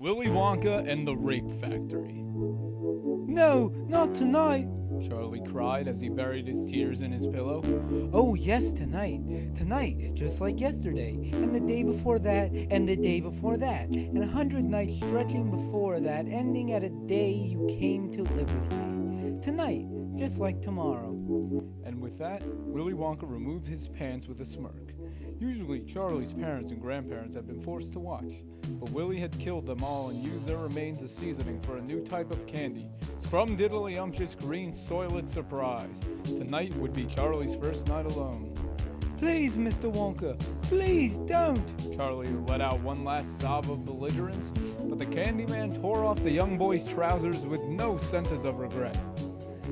Willy Wonka and the Rape Factory. No, not tonight, Charlie cried as he buried his tears in his pillow. Oh yes, tonight. Tonight, just like yesterday, and the day before that, and the day before that, and 100 nights stretching before that, ending at a day you came to live with me. Tonight, just like tomorrow. And with that, Willy Wonka removed his pants with a smirk. Usually, Charlie's parents and grandparents had been forced to watch, but Willy had killed them all and used their remains as seasoning for a new type of candy, Scrumdiddlyumptious Green Soilet Surprise. Tonight would be Charlie's first night alone. Please, Mr. Wonka, please don't! Charlie let out one last sob of belligerence, but the Candyman tore off the young boy's trousers with no senses of regret.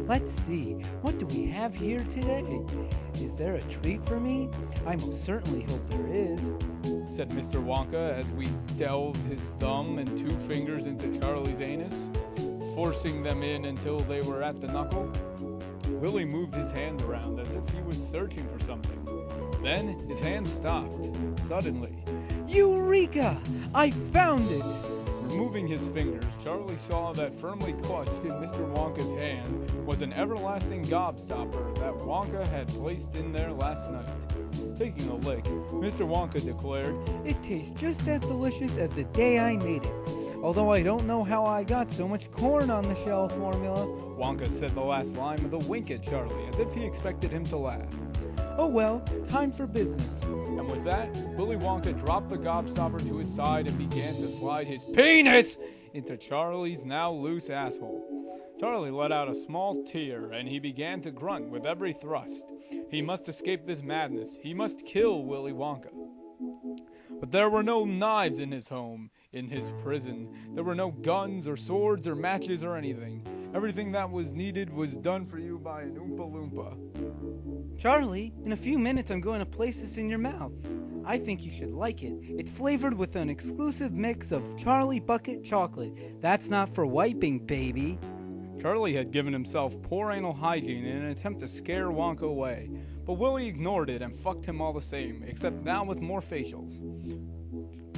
Let's see, what do we have here today? Is there a treat for me? I most certainly hope there is, said Mr. Wonka as we delved his thumb and 2 fingers into Charlie's anus, forcing them in until they were at the knuckle. Willy moved his hand around as if he was searching for something. Then his hand stopped, suddenly. Eureka! I found it! Removing his fingers, Charlie saw that firmly clutched in Mr. Wonka's hand was an everlasting gobstopper that Wonka had placed in there last night. Taking a lick, Mr. Wonka declared, It tastes just as delicious as the day I made it. Although I don't know how I got so much corn on the shell formula. Wonka said the last line with a wink at Charlie, as if he expected him to laugh. Oh well, time for business. And with that, Willy Wonka dropped the gobstopper to his side and began to slide his penis into Charlie's now loose asshole. Charlie let out a small tear, and he began to grunt with every thrust. He must escape this madness. He must kill Willy Wonka. But there were no knives in his home, in his prison. There were no guns or swords or matches or anything. Everything that was needed was done for you by an Oompa Loompa. Charlie, in a few minutes I'm going to place this in your mouth. I think you should like it. It's flavored with an exclusive mix of Charlie Bucket chocolate. That's not for wiping, baby. Charlie had given himself poor anal hygiene in an attempt to scare Wonka away, but Willy ignored it and fucked him all the same, except now with more facials.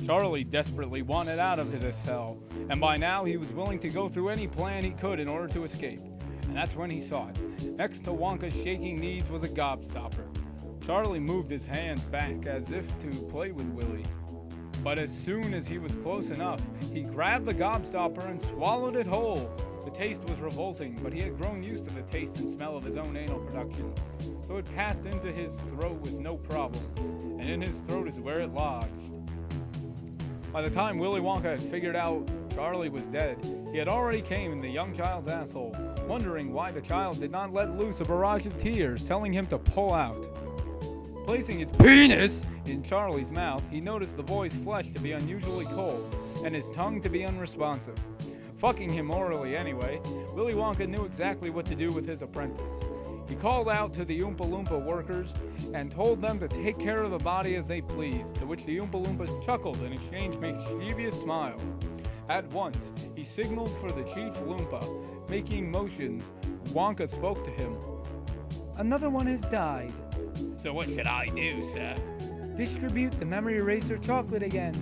Charlie desperately wanted out of this hell, and by now he was willing to go through any plan he could in order to escape. And that's when he saw it. Next to Wonka's shaking knees was a gobstopper. Charlie moved his hands back as if to play with Willy. But as soon as he was close enough, he grabbed the gobstopper and swallowed it whole. The taste was revolting, but he had grown used to the taste and smell of his own anal production. So it passed into his throat with no problem, and in his throat is where it lodged. By the time Willy Wonka had figured out Charlie was dead, he had already came in the young child's asshole, wondering why the child did not let loose a barrage of tears, telling him to pull out. Placing his penis in Charlie's mouth, he noticed the boy's flesh to be unusually cold, and his tongue to be unresponsive. Fucking him orally anyway, Willy Wonka knew exactly what to do with his apprentice. He called out to the Oompa Loompa workers and told them to take care of the body as they pleased, to which the Oompa Loompas chuckled and exchanged mischievous smiles. At once, he signaled for the Chief Loompa. Making motions, Wonka spoke to him. Another one has died. So what should I do, sir? Distribute the memory eraser chocolate again.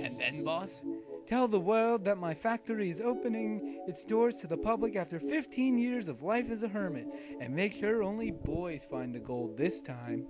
And then, boss? Tell the world that my factory is opening its doors to the public after 15 years of life as a hermit, and make sure only boys find the gold this time.